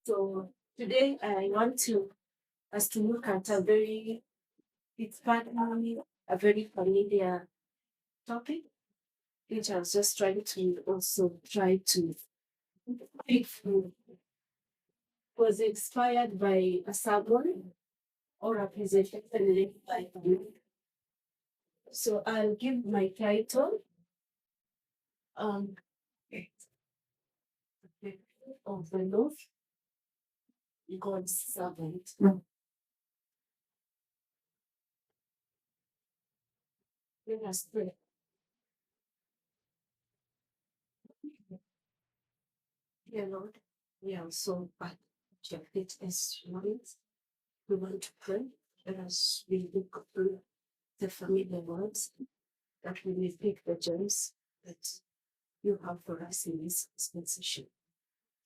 So today I want us to look at it's partly a very familiar topic, which I was just trying to also try to pick from. Was inspired by a sermon or a presentation led by me. So I'll give my title, um, of the Lord, God's servant. Let us pray. Dear Lord, we are so bad at your feet this morning. We want to pray as we look through the familiar words that we may pick the gems that you have for us in this dispensation.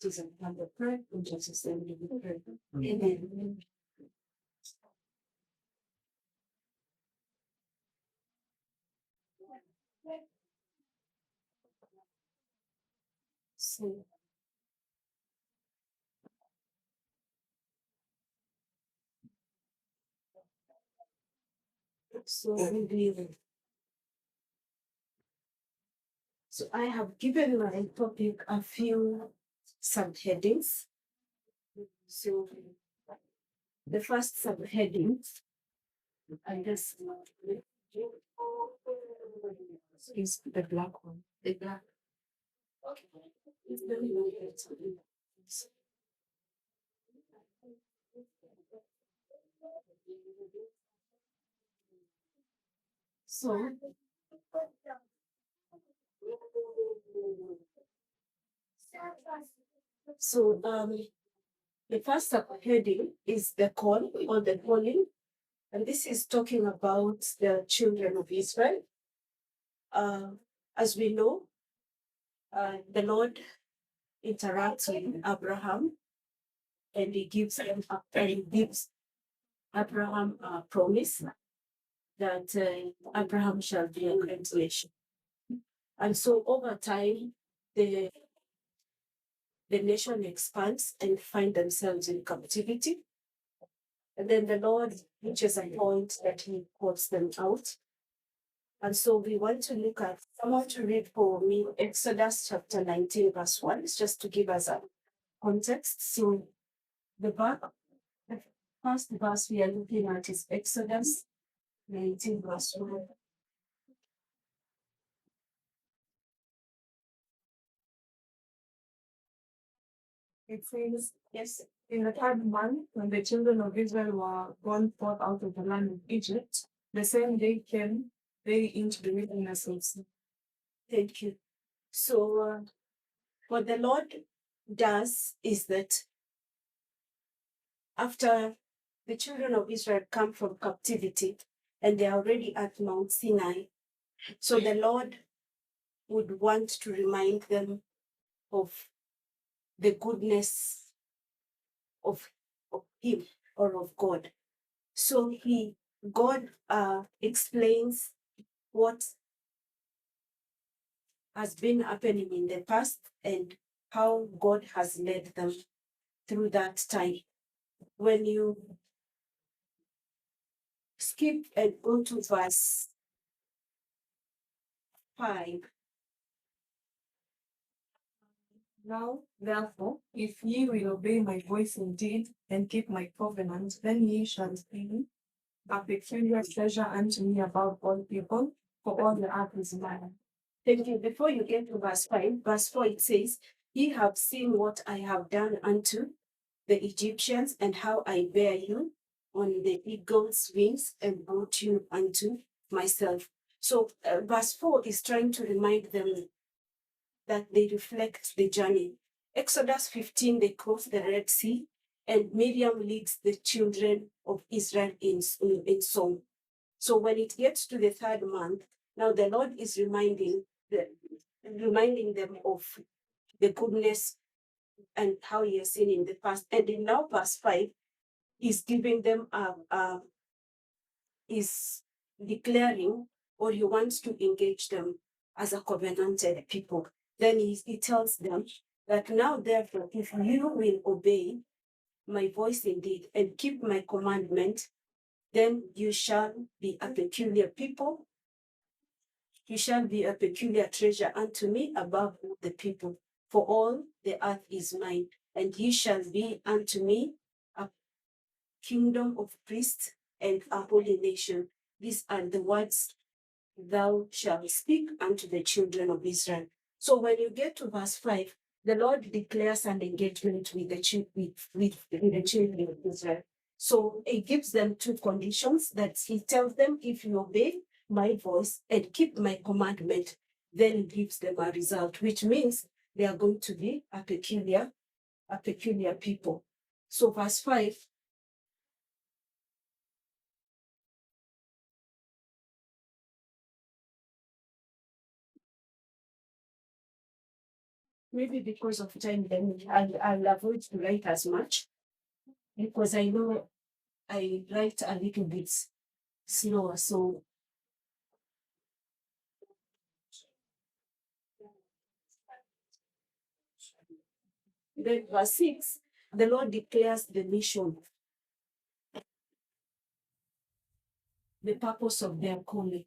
It is a humble prayer in Jesus' name we pray. Amen. So, so we will. So I have given my topic a few subheadings. So the first subheading, I just is the black one. The black. Okay. It's very important. So, so the first subheading is the call or the calling, and this is talking about the children of Israel. Uh, as we know, the Lord interacts with Abraham, and he gives Abraham a promise that Abraham shall be a great nation. And so over time, the the nation expands and find themselves in captivity. And then the Lord reaches a point that he calls them out. And so we want to look at, someone to read for me Exodus chapter 19, verse 1, it's just to give us a context. So the first verse we are looking at is Exodus 19, verse 1. It says, yes, in the third month, when the children of Israel were gone forth out of the land of Egypt, the same day came they into the wilderness of Sin. Thank you. So, what the Lord does is that after the children of Israel come from captivity and they are already at Mount Sinai, so the Lord would want to remind them of the goodness of, of Him or of God. So God explains what has been happening in the past and how God has led them through that time. When you skip and go to verse 5, now, therefore, if ye will obey my voice indeed and keep my covenant, then ye shall be a peculiar treasure unto me above all people, for all the earth is mine. Thank you. Before you get to verse 5, verse 4, it says, Ye have seen what I have done unto the Egyptians, and how I bear you on the eagle's wings and brought you unto myself. So, verse 4 is trying to remind them that they reflect the journey. Exodus 15, they cross the Red Sea, and Miriam leads the children of Israel in song. So when it gets to the third month, now the Lord is reminding them of the goodness and how He has seen in the past. And in now verse 5, He's giving them is declaring, or He wants to engage them as a covenanted people. Then he tells them that now, therefore, if you will obey my voice indeed, and keep my commandment, then you shall be a peculiar people. You shall be a peculiar treasure unto me above all the people, for all the earth is mine, and ye shall be unto me a kingdom of priests and a holy nation. These are the words thou shalt speak unto the children of Israel. So when you get to verse 5, the Lord declares an engagement with the children of Israel. So he gives them two conditions that he tells them, if you obey my voice and keep my commandment, then he gives them a result, which means they are going to be a peculiar people. So verse 5, maybe because of time, then I'll avoid to write as much, because I know I write a little bit slower. So then verse 6, the Lord declares the mission, the purpose of their calling.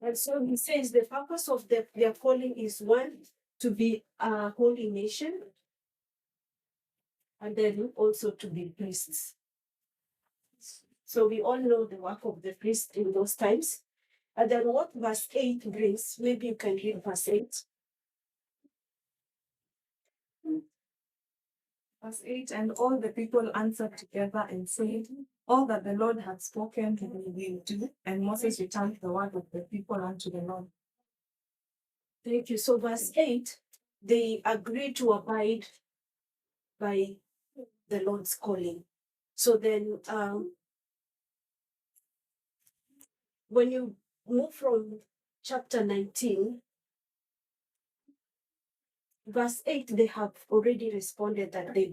And so he says the purpose of their calling is one, to be a holy nation, and then also to be priests. So we all know the work of the priest in those times. And then what verse 8 brings, maybe you can read verse 8. Verse 8, and all the people answered together and said, all that the Lord had spoken we will do. And Moses returned the word of the people unto the Lord. Thank you. So verse 8, they agreed to abide by the Lord's calling. So then when you move from chapter 19, verse 8, they have already responded that they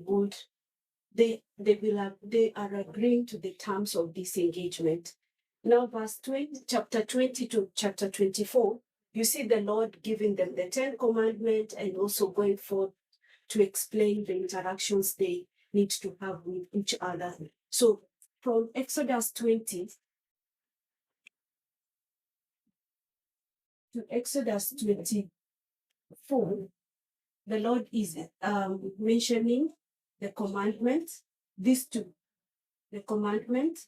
are agreeing to the terms of this engagement. Now, verse 20, chapter 20 to chapter 24, you see the Lord giving them the 10 commandments and also going forth to explain the interactions they need to have with each other. So from Exodus 20 to Exodus 24, the Lord is mentioning the commandment, these two, the commandment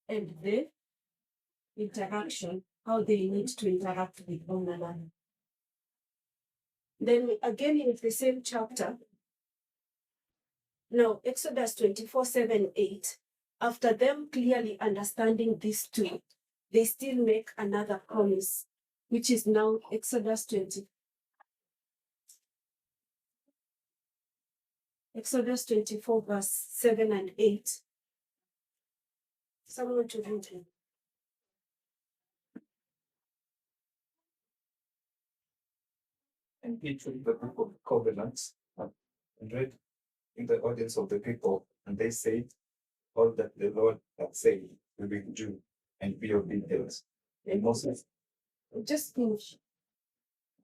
and the interaction, how they need to interact with one another. Then again in the same chapter, now Exodus 24, 7, 8, after them clearly understanding these two, they still make another promise, which is now Exodus 24, verse 7 and 8. Someone to read it. And he took the book of covenants and read in the audience of the people, and they said, all that the Lord had said we will do, and be obedient. And Moses Just finish.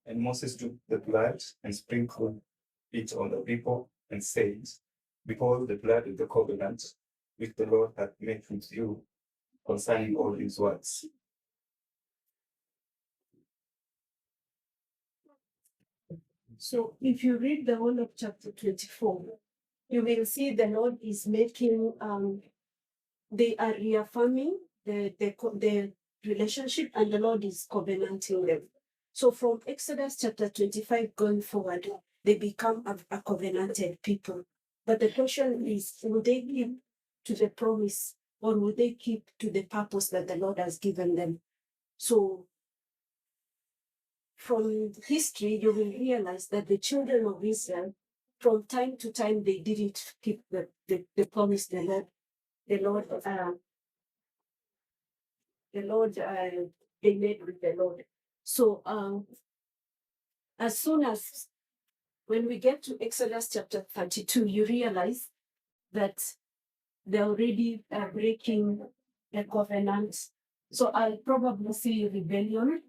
and Moses took the blood and sprinkled it on the people, and said, behold the blood of the covenant which the Lord hath made with you concerning all his words. So if you read the whole of chapter 24, you will see the Lord is making, they are reaffirming the relationship, and the Lord is covenanting them. So from Exodus chapter 25 going forward, they become a covenanted people. But the question is, will they keep to the promise, or will they keep to the purpose that the Lord has given them? So from history, you will realize that the children of Israel, from time to time, they didn't keep the promise the Lord they made with the Lord. So as soon as when we get to Exodus chapter 32, you realize that they're already breaking the covenant. So I'll probably see rebellion.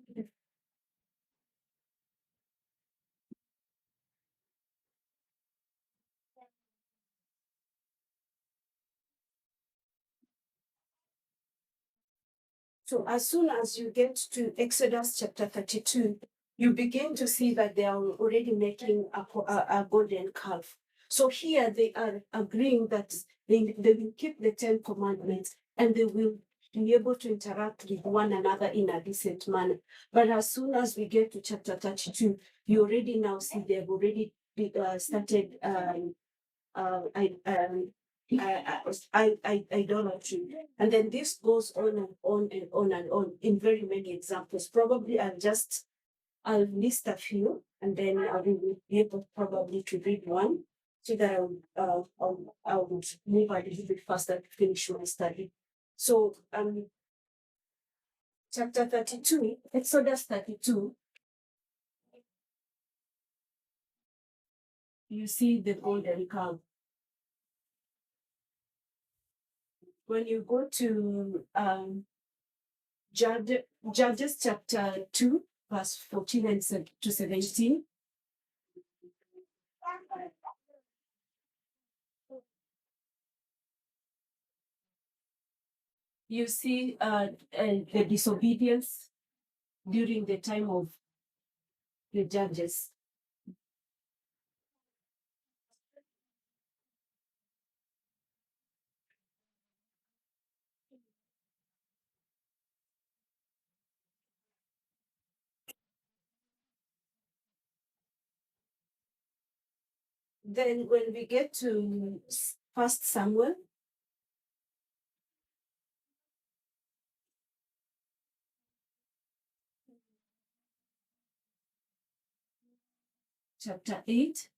So as soon as you get to Exodus chapter 32, you begin to see that they are already making a golden calf. So here they are agreeing that they will keep the 10 commandments and they will be able to interact with one another in a decent manner. But as soon as we get to chapter 32, you already now see they've already started I idolatry. And then this goes on and on and on and on in very many examples. Probably I'll list a few and then I will be able probably to read one so that I would move a little bit faster to finish my study. So chapter 32, Exodus 32, you see the golden calf. When you go to Judges chapter 2, verse 14 and to 17. You see the disobedience during the time of the judges. Then when we get to First Samuel, chapter 8,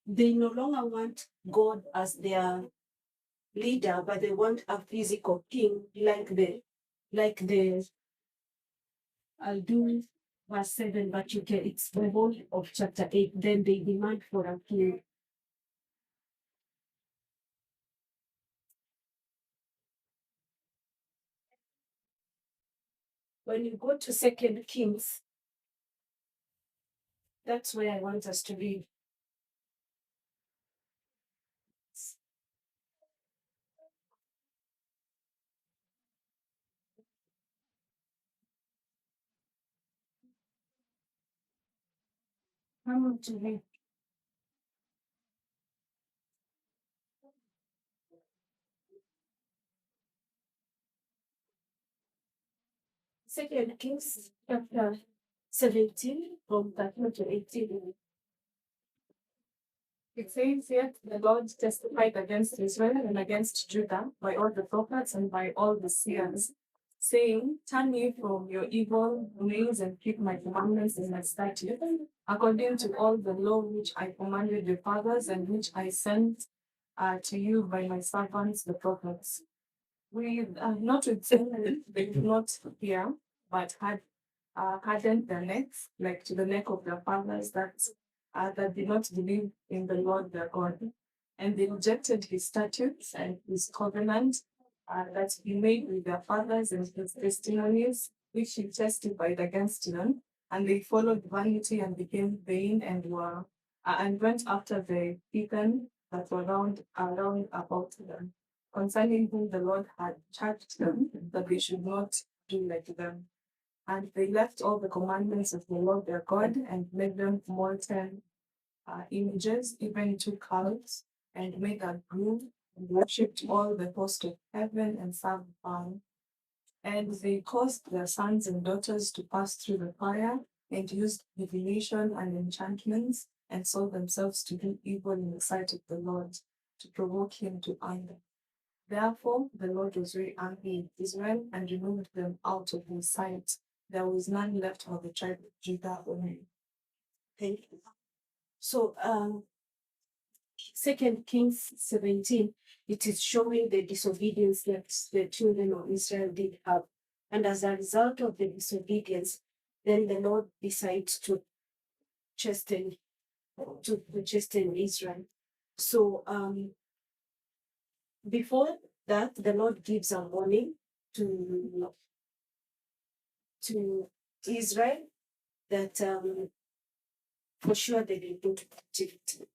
they no longer want God as their leader, but they want a physical king like the I'll do verse 7, but you can it's the whole of chapter 8. Then they demand for a king. When you go to Second Kings, that's where I want us to read. I want to read Second Kings chapter 17 from 13 to 18. It says, "Yet the Lord testified against Israel and against Judah by all the prophets and by all the seers, saying, Turn ye from your evil ways and keep my commandments and my statutes, according to all the law which I commanded your fathers and which I sent to you by my servants the prophets." We not with sin, they did not hear, but had hardened their necks, like to the neck of their fathers that did not believe in the Lord their God. And they rejected his statutes and his covenant that he made with their fathers and his testimonies, which he testified against them. And they followed vanity and became vain and went after the heathen that were around about them, concerning whom the Lord had charged them that they should not do like them. And they left all the commandments of the Lord their God and made them molten images, even to calves, and made a groove and worshipped all the host of heaven and served Baal. And they caused their sons and daughters to pass through the fire and used divination and enchantments and sold themselves to do evil in the sight of the Lord to provoke him to anger. Therefore, the Lord was very angry with Israel and removed them out of his sight. There was none left for the tribe of Judah only. Thank you. So Second Kings 17, it is showing the disobedience that the children of Israel did have. And as a result of the disobedience, then the Lord decides to chasten Israel. So before that, the Lord gives a warning to Israel that for sure they will go to captivity.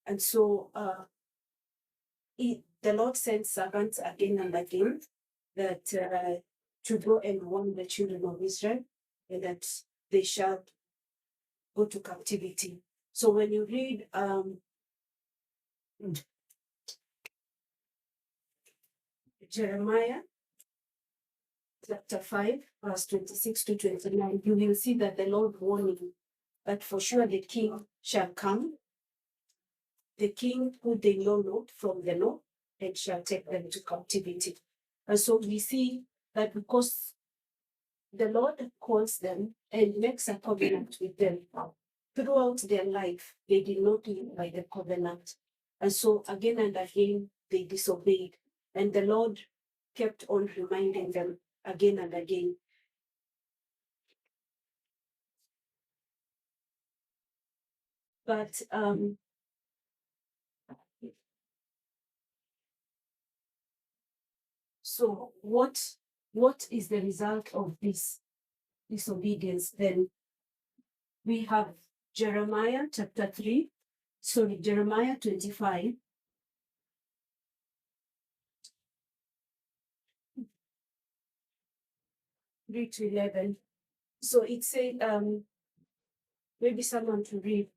And so the Lord sends servants again and again that to go and warn the children of Israel and that they shall go to captivity. So when you read Jeremiah chapter 5, verse 26 to 29, you will see that the Lord warning that for sure the king shall come, the king who they know not from the north, and shall take them to captivity. And so we see that because the Lord calls them and makes a covenant with them throughout their life, they did not live by the covenant. And so again and again, they disobeyed. And the Lord kept on reminding them again and again. But so what is the result of this disobedience? Then we have Jeremiah 25, 3 to 11. So it said, maybe someone to read.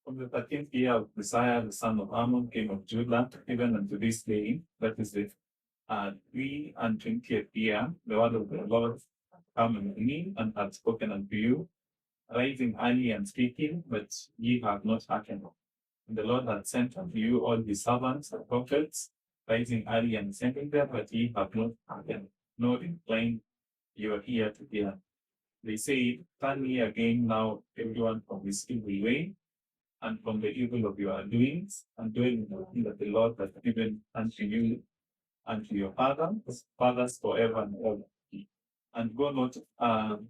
From the 13th year of Messiah, the son of Ammon, king of Judah, even unto this day, that is the 23rd year, the word of the Lord come unto me and hath spoken unto you, rising early and speaking, but ye have not hearkened. And the Lord hath sent unto you all his servants and prophets, rising early and sending them, but ye have not hearkened, nor inclined your ear to hear. They say, turn ye again now, everyone from his evil way, and from the evil of your doings, and doing the thing that the Lord has given unto you and to your fathers forever and ever. And go not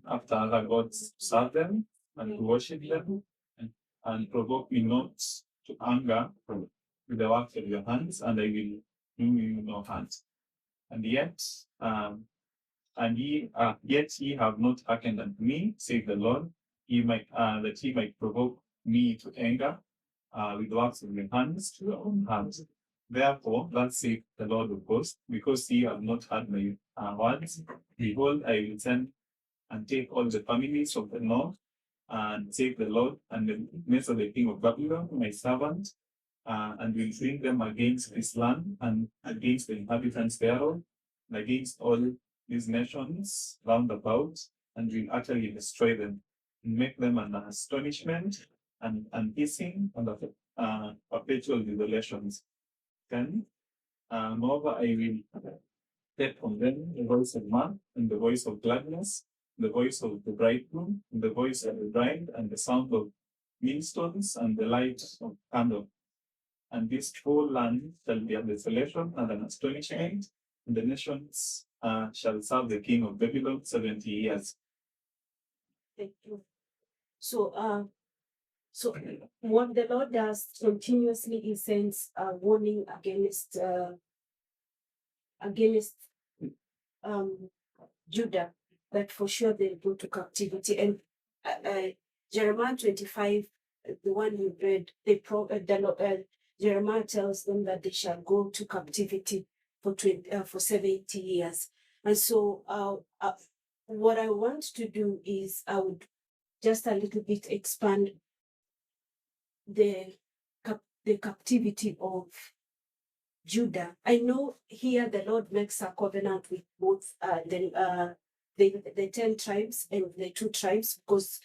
after other gods to serve them and to worship them, and provoke me not to anger with the works of your hands, and I will do you no harm. And yet ye have not hearkened unto me, saith the Lord, that ye might provoke me to anger with the works of your hands to your own hands. Therefore, thus saith the Lord of hosts, because ye have not heard my words, behold, I will send and take all the families of the north, and save the Lord and the midst of the king of Babylon, my servant, and will bring them against this land and against the inhabitants thereof, and against all these nations round about, and will utterly destroy them, and make them an astonishment and hissing and perpetual desolations. Then, moreover, I will take from them the voice of man and the voice of gladness, the voice of the bridegroom, and the voice of the bride, and the sound of millstones and the light of candle. And this whole land shall be a desolation and an astonishment, and the nations shall serve the king of Babylon 70 years. Thank you. So so what the Lord does continuously, he sends a warning against Judah, that for sure they'll go to captivity. And Jeremiah 25, the one you read, Jeremiah tells them that they shall go to captivity for 70 years. And so what I want to do is I would just a little bit expand the captivity of Judah. I know here the Lord makes a covenant with both the 10 tribes and the 2 tribes, because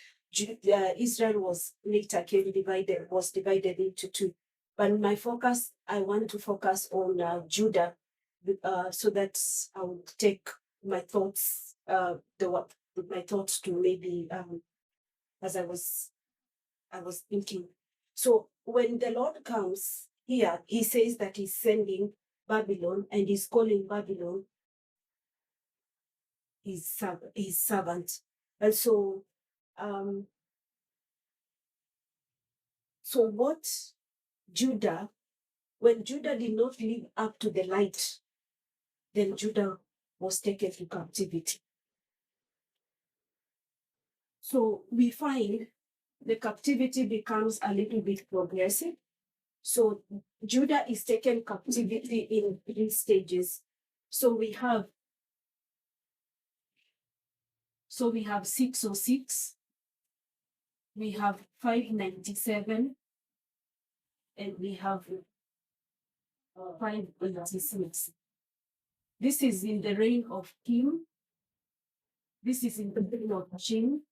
Israel was later divided into 2. But my focus, I want to focus on Judah, so that I will take my thoughts, my thoughts to maybe as I was thinking. So when the Lord comes here, he says that he's sending Babylon, and he's calling Babylon his servant. And um, so what Judah, when Judah did not live up to the light, then Judah was taken to captivity. So we find the captivity becomes a little bit progressive. So Judah is taken captivity in 3 stages. So we have 606, we have 597, and we have 586. This is in the reign of Kim. This is in the reign of Jim,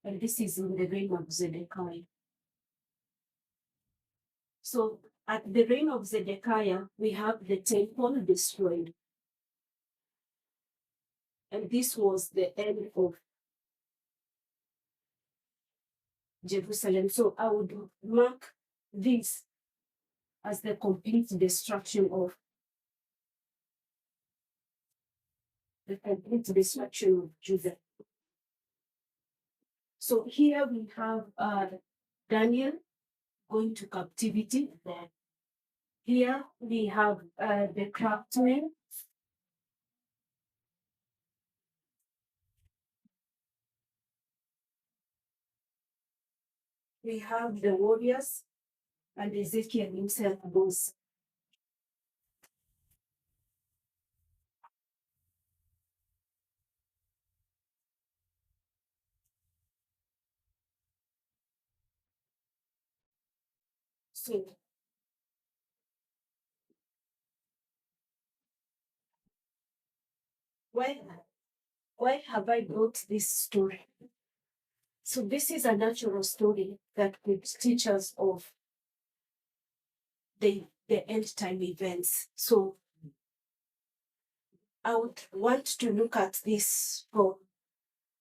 and this is in the reign of Zedekiah. So at the reign of Zedekiah, we have the temple destroyed. And this was the end of Jerusalem. So I would mark this as the complete destruction of Judah. So here we have Daniel going to captivity. Here we have the craftsmen. We have the warriors, and Ezekiel himself goes. So why, why have I brought this story? So this is a natural story that could teach us of the end time events. So I would want to look at this from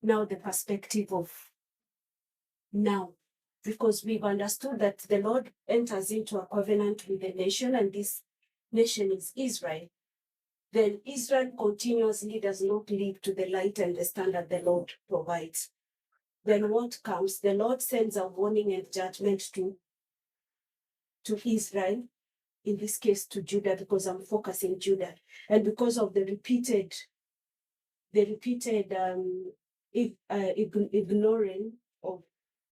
now the perspective of now, because we've understood that the Lord enters into a covenant with the nation, and this nation is Israel. Then Israel continuously does not live to the light and the standard the Lord provides. Then what comes? The Lord sends a warning and judgment to Israel, in this case to Judah, because I'm focusing Judah, and because of the repeated ignoring of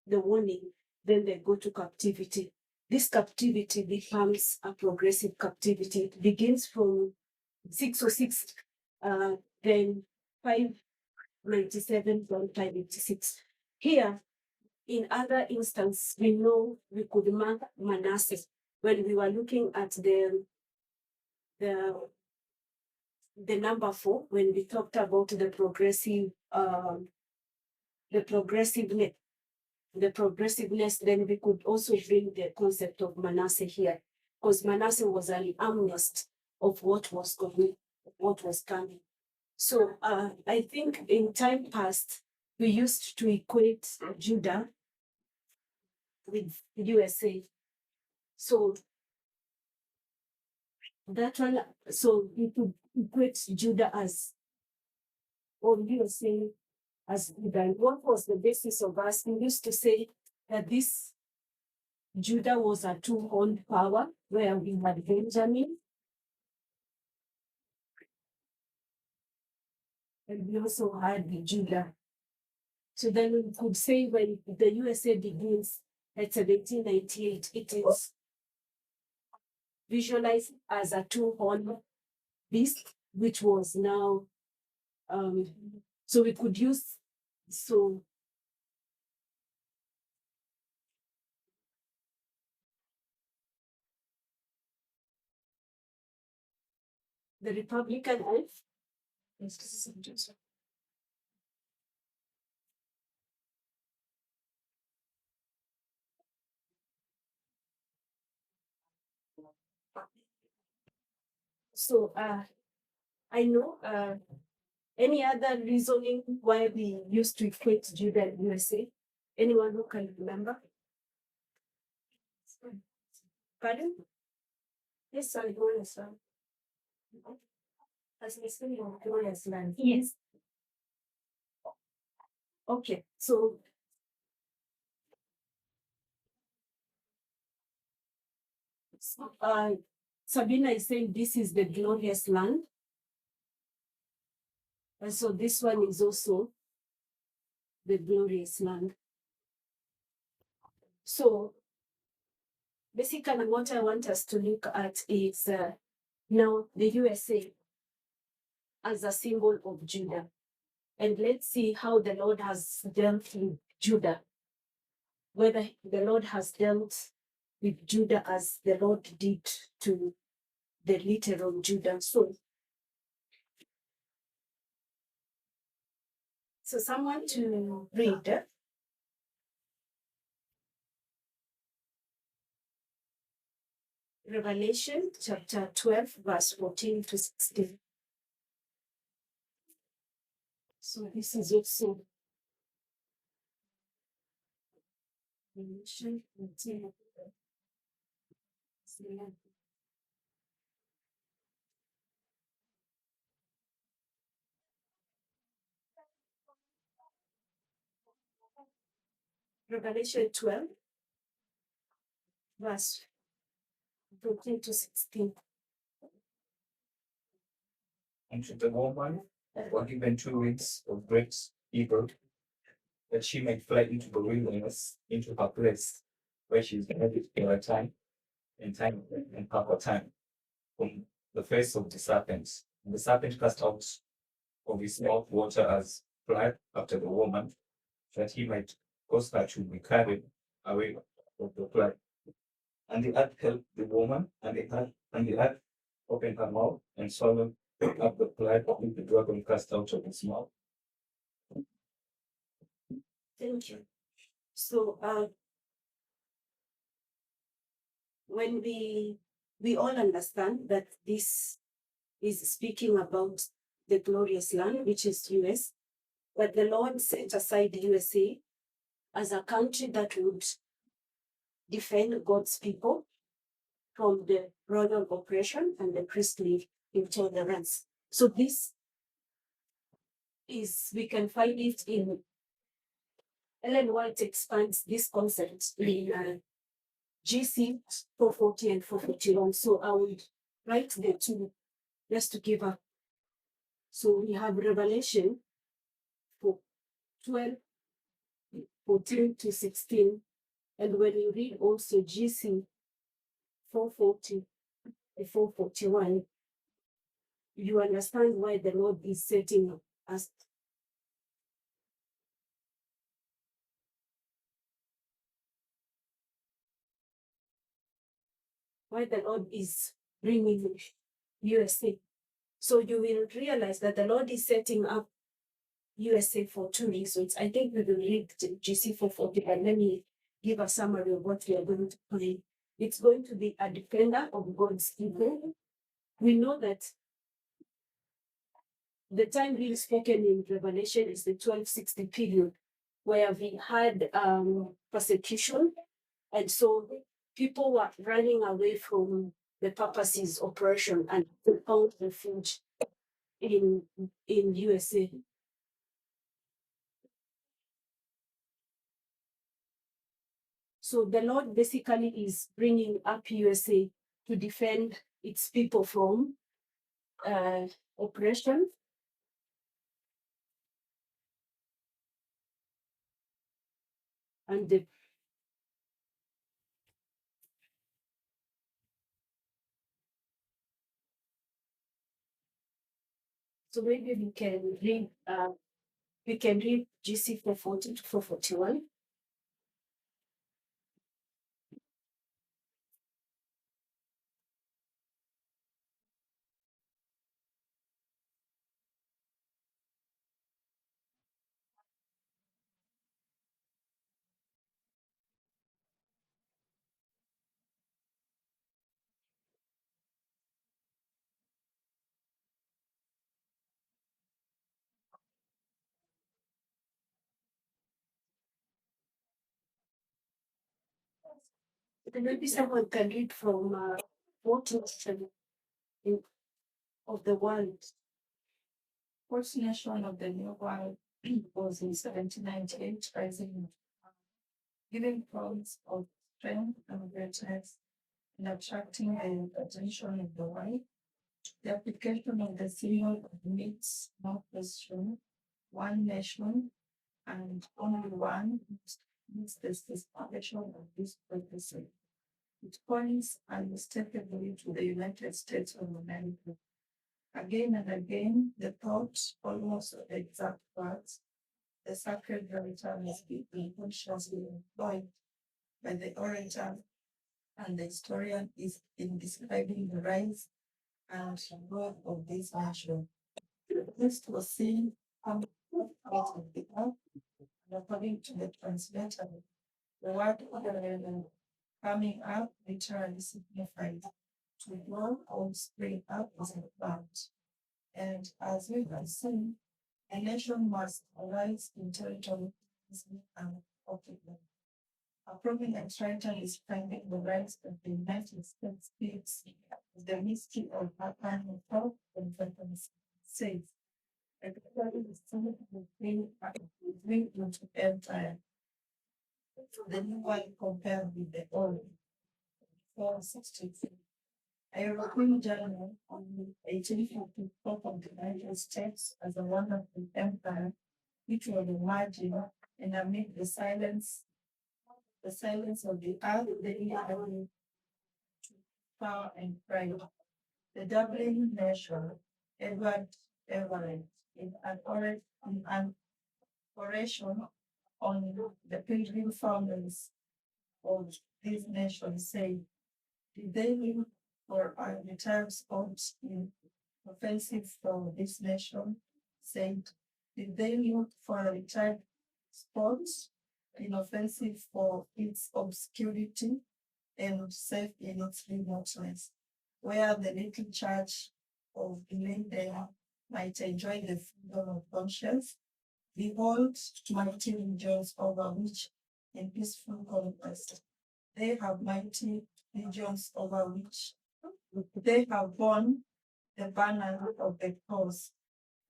the warning, then they go to captivity. This captivity becomes a progressive captivity. It begins from 606, then 597, then 586. Here, in other instance, we know we could mark Manasseh when we were looking at the number 4, when we talked about the progressiveness, then we could also bring the concept of Manasseh here, because Manasseh was an amnest of what was coming. So I think in time past, we used to equate Judah with USA. So that one, so we could equate Judah as, or USA as Judah. And what was the basis of us? We used to say that this Judah was a two-horned power, where we had Benjamin, and we also had Judah. So then we could say when the USA begins at 1798, it is visualized as a two-horned beast, which was now, so we could use, so the Republican elf. So I know any other reasoning why we used to equate Judah and USA? Anyone who can remember? Pardon? Yes, sir, glorious land. As we speak of glorious land. Yes. Okay, so Sabina is saying this is the glorious land. And so this one is also the glorious land. So basically, what I want us to look at is now the USA as a symbol of Judah. And let's see how the Lord has dealt with Judah, whether the Lord has dealt with Judah as the Lord did to the literal Judah. So someone to read Revelation chapter 12, verse 14 to 16. So this is also Revelation 14. Revelation 12, verse 14 to 16. And to the woman were given 2 weeks of grapes evil, that she might fly into the wilderness, into her place, where she is guarded for a time and half a time from the face of the serpent. And the serpent cast out of his mouth water as flood after the woman, that he might cause her to be carried away of the flood. And the earth helped the woman, and the earth opened her mouth and swallowed up the flood which the dragon cast out of his mouth. Thank you. So when we all understand that this is speaking about the glorious land, which is US, but the Lord set aside USA as a country that would defend God's people from the royal oppression and the priestly intolerance. So this is, we can find it in Ellen White expands this concept in GC 440 and 441. So I would write the two just to give up. So we have Revelation for 12, 14 to 16. And when you read also GC 440 and 441, you understand why the Lord is setting us. Why the Lord is bringing USA. So you will realize that the Lord is setting up USA for two reasons. I think we will read GC 440, but let me give a summary of what we are going to find. It's going to be a defender of God's people. We know that the time being spoken in Revelation is the 1260 period, where we had persecution. And so people were running away from the purposes oppression and found refuge in USA. So the Lord basically is bringing up USA to defend its people from oppression. And so maybe we can read GC 440 to 441. Then maybe someone can read from what nation of the world. First nation of the new world. was in 1798, rising, giving promise of strength and greatness in attracting the attention of the world. The application of the symbol admits no question, one nation, and only one meets the specification of this prophecy. It points unmistakably to the United States of America. Again and again, the thought, almost the exact words, the sacred orator must be unconsciously employed by the orator and the historian is in describing the rise and growth of this nation. This was seen coming out of the earth, and according to the translator, the word coming up literally signifies to grow or spring up as a plant. And as we have seen, a nation must arise in territory and occupy. A prominent writer describing the rise of the United States speaks of the mystery of urban thought and fantasy. Says, particularly the state of being into empire, the new one compared with the old. 463. A European journal on 1854 of the United States as a wonderful empire, which was emerging, and amid the silence of the earth, the eagle power and pride. The Dublin nation, Edward Everett, in an oration on the pilgrim founders of this nation, said, did they live for the times of in offensive for this nation? Said, did they look for a retired sports inoffensive for its obscurity and safe in its remoteness, where the little church of Glendale might enjoy the freedom of conscience? Behold, mighty regions over which in peaceful conquest they have mighty regions over which they have borne the banner of the cross.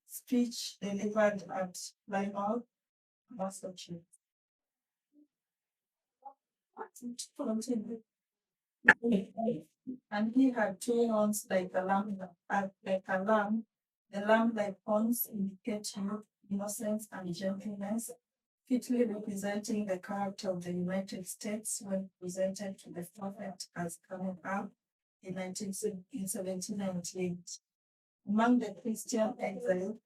Speech delivered at Plymouth, Massachusetts. And he had two horns like a lamb, The lamb like horns indicate youth, innocence, and gentleness, fitly representing the character of the United States when presented to the prophet as coming up in 1798. Among the Christian exile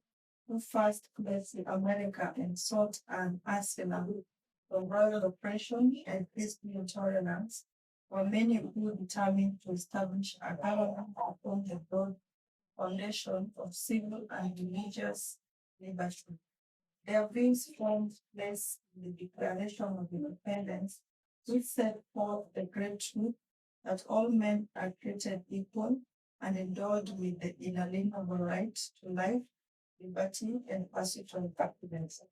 who first fled to America and sought an asylum from royal oppression and peaceful intolerance, were many who determined to establish a government upon the broad foundation of civil and religious liberty. Their views formed place in the Declaration of Independence, which set forth the great truth that all men are created equal and endowed with the inalienable right to life, liberty, and pursuit of happiness.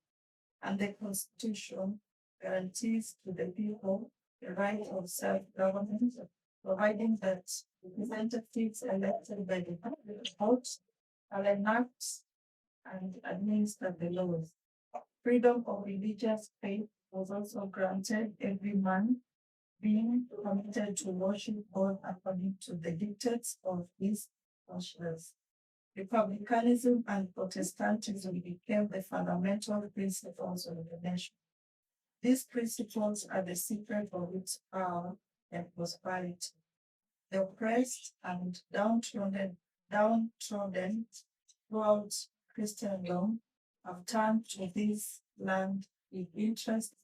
And the Constitution guarantees to the people the right of self-government, providing that representatives elected by the public vote are enact and administer the laws. Freedom of religious faith was also granted every man, being permitted to worship God according to the dictates of his conscience. Republicanism and Protestantism became the fundamental principles of the nation. These principles are the secret of its power and prosperity. The oppressed and downtrodden throughout Christendom have turned to this land in interest.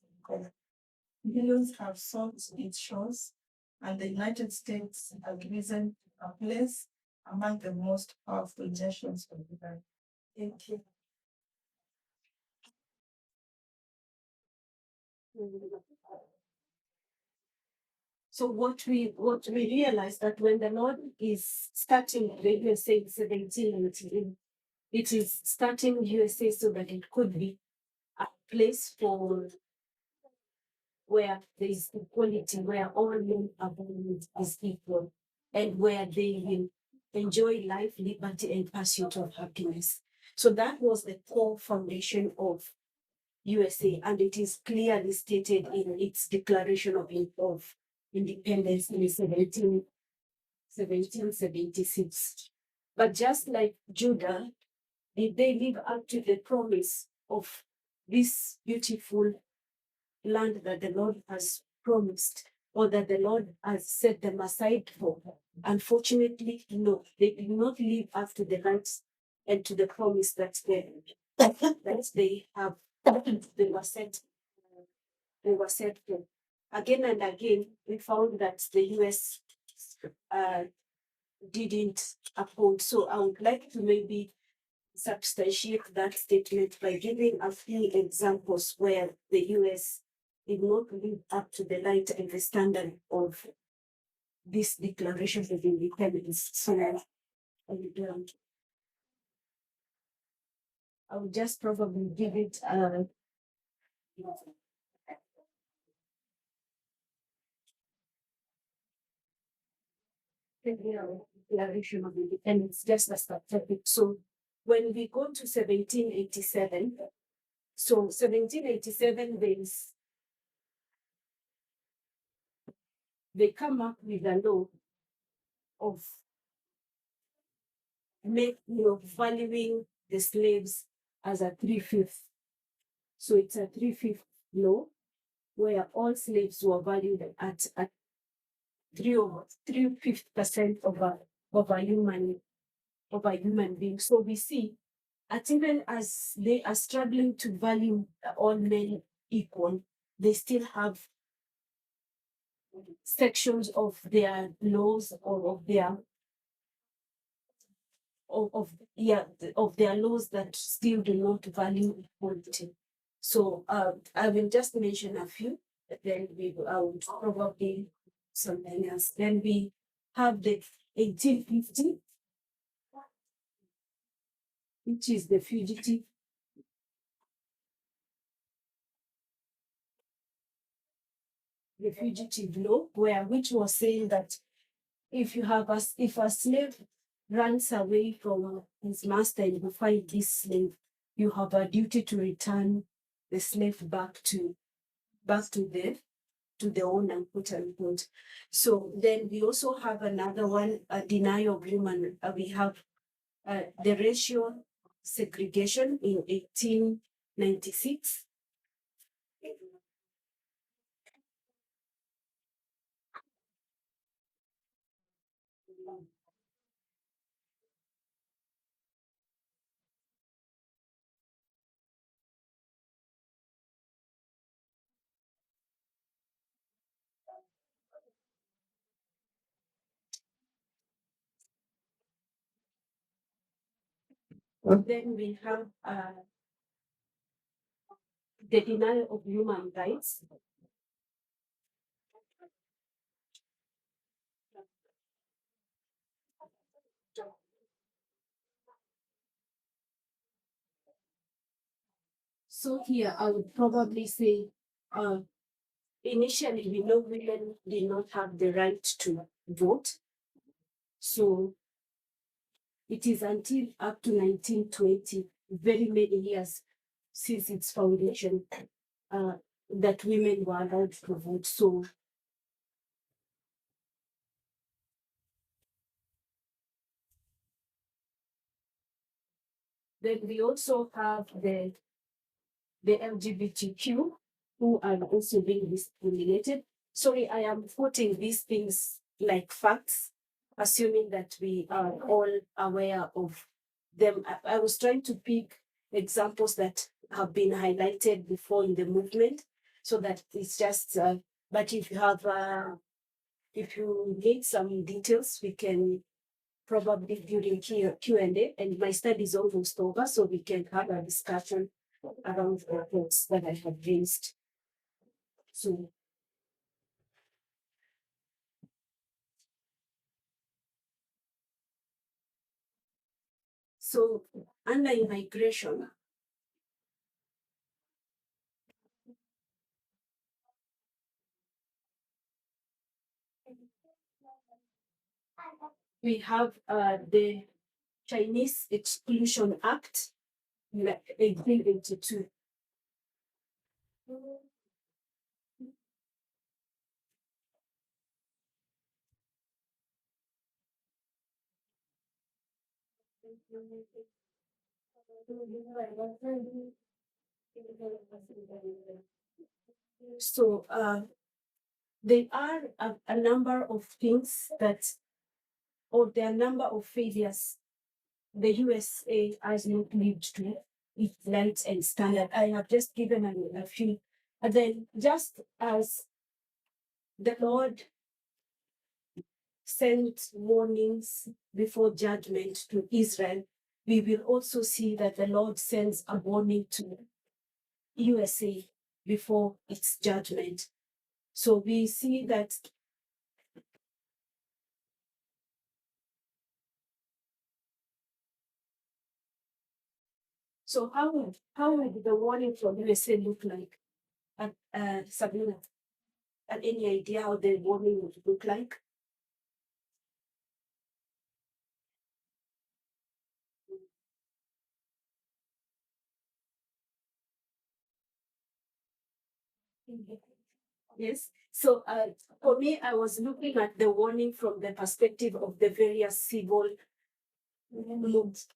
Millions have sought its shores, and the United States has risen a place among the most powerful nations of the world. Thank you. So what we realize that when the Lord is starting the USA in 1798, it is starting USA so that it could be a place for where there is equality, where all men are born is equal, and where they will enjoy life, liberty, and pursuit of happiness. So that was the core foundation of USA, and it is clearly stated in its Declaration of Independence in 1776. But just like Judah, did they live up to the promise of this beautiful land that the Lord has promised or that the Lord has set them aside for? Unfortunately, no, they did not live up to the rights and to the promise that they have they were set for. Again and again, we found that the US uh, didn't uphold. So I would like to maybe substantiate that statement by giving a few examples where the US did not live up to the light and the standard of this Declaration of Independence. So I would just probably give it Declaration of Independence just as a topic. So when we go to 1787, so 1787, they come up with a law of valuing the slaves as a 3/5. So it's a 3/5 law where all slaves were valued at 3/5% of a human being. So we see that even as they are struggling to value all men equal, they still have sections of their laws or of their laws that still do not value equality. So I will just mention a few, then I would probably something else. Then we have the 1850, which is the fugitive law, which was saying that if a slave runs away from his master and you find this slave, you have a duty to return the slave back to the owner, quote unquote. So then we also have another one, a denial of human. We have the racial segregation in 1896. Then we have the denial of human rights. So here I would probably say, initially we know women did not have the right to vote. So it is until up to 1920, very many years since its foundation, that women were allowed to vote. So then we also have the LGBTQ who are also being discriminated. Sorry, I am quoting these things like facts, assuming that we are all aware of them. I was trying to pick examples that have been highlighted before in the movement, so that it's just. But if you need some details, we can probably during Q&A, and my study is almost over, so we can have a discussion around the points that I have raised. So, so under immigration, we have the Chinese Exclusion Act, 1882. So there are a number of things that, or there are a number of failures the USA has not lived to its length and standard. I have just given a few. And then, just as the Lord sent warnings before judgment to Israel, we will also see that the Lord sends a warning to USA before its judgment. So we see that. So how would the warning from USA look like? Sabrina, and any idea how the warning would look like? Yes. So for me, I was looking at the warning from the perspective of the various civil laws.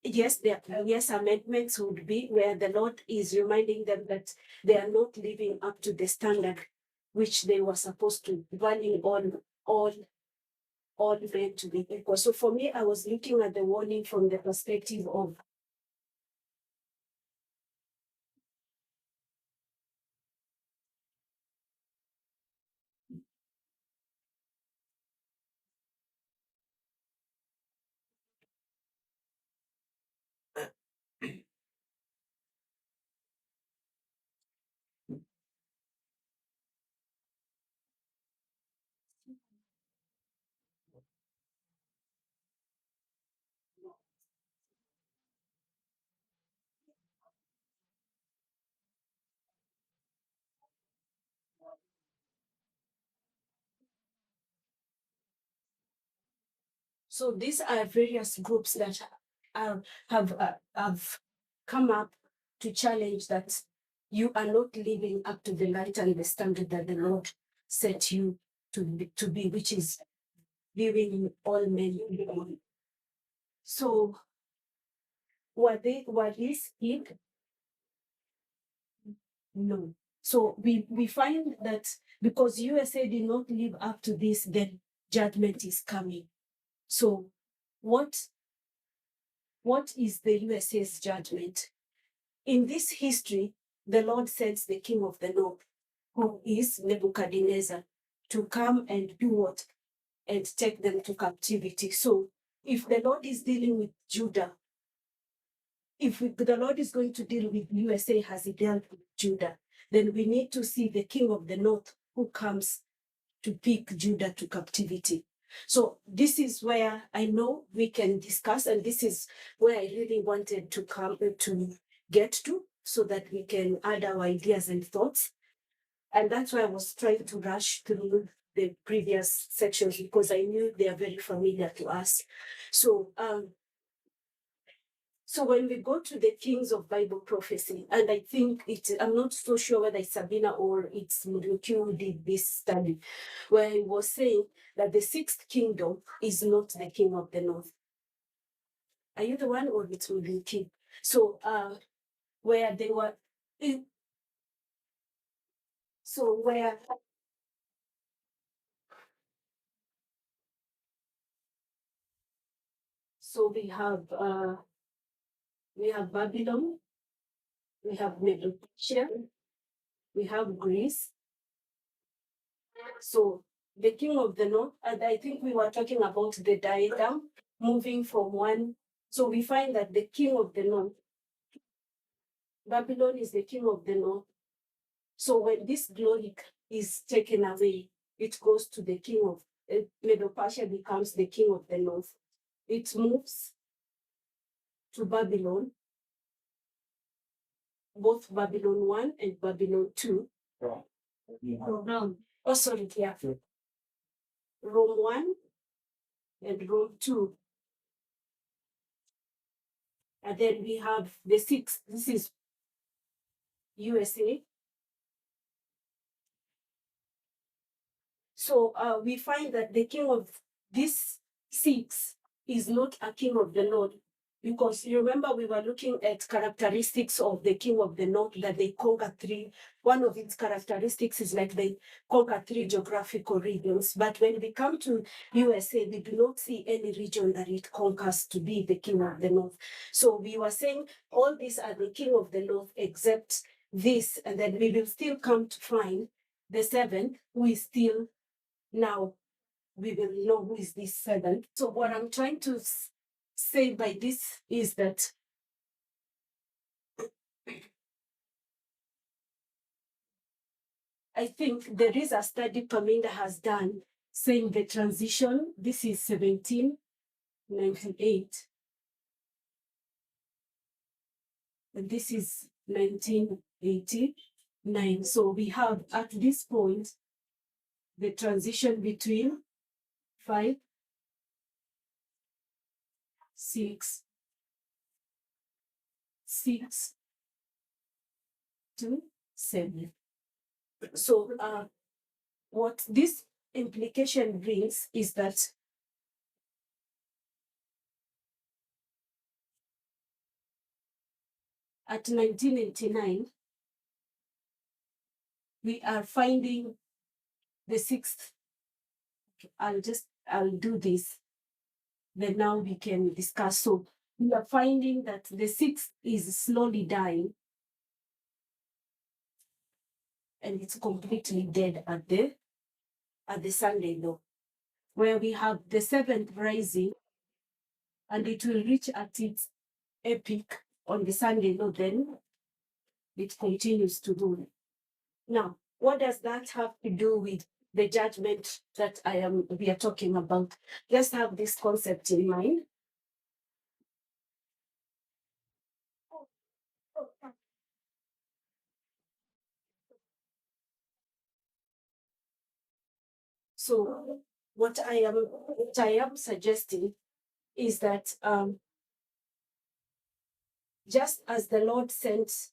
Yes, yes, amendments would be where the Lord is reminding them that they are not living up to the standard which they were supposed to, valuing all men to be equal. So for me, I was looking at the warning from the perspective of. So these are various groups that have come up to challenge that you are not living up to the light and the standard that the Lord set you to be, which is viewing all men equally. So were these hid? No. So we find that because USA did not live up to this, then judgment is coming. So what is the USA's judgment? In this history, the Lord sends the king of the north, who is Nebuchadnezzar, to come and do what? And take them to captivity. So if the Lord is dealing with Judah, the Lord is going to deal with USA as he dealt with Judah, then we need to see the king of the north who comes to pick Judah to captivity. So this is where I know we can discuss, and this is where I really wanted to come to get to, so that we can add our ideas and thoughts. And that's why I was trying to rush through the previous sections, because I knew they are very familiar to us. So when we go to the Kings of Bible Prophecy, and I think I'm not so sure whether it's Sabina or it's Muruki who did this study, where he was saying that the sixth kingdom is not the king of the north. Are you the one, or it's Muruki? So where they were, so where, so we have Babylon, we have Medo-Persia, we have Greece. So the king of the north, and I think we were talking about the diadem moving from one. So we find that the king of the north, Babylon is the king of the north. So when this glory is taken away, it goes to the king of Medo-Persia becomes the king of the north. It moves to Babylon, both Babylon 1 and Babylon 2. Rome. Oh, sorry, yeah. Rome 1 and Rome 2. And then we have the sixth. This is USA. So we find that the king of these six is not a king of the north, because you remember we were looking at characteristics of the king of the north, that they conquer three. One of its characteristics is like they conquer three geographical regions. But when we come to USA, we do not see any region that it conquers to be the king of the north. So we were saying all these are the king of the north except this, and then we will still come to find the seventh, who is still now we will know who is this seventh. So what I'm trying to say by this is that I think there is a study Paminda has done saying the transition, this is 1798, and this is 1989. So we have at this point the transition between 5, 6, 6 to 7. So what this implication brings is that at 1989, we are finding the sixth. I'll do this, then now we can discuss. So we are finding that the sixth is slowly dying, and it's completely dead at the Sunday law, where we have the seventh rising, and it will reach at its epic on the Sunday law, then it continues to rule. Now, what does that have to do with the judgment that we are talking about? Just have this concept in mind. So what I am suggesting is that just as the Lord sent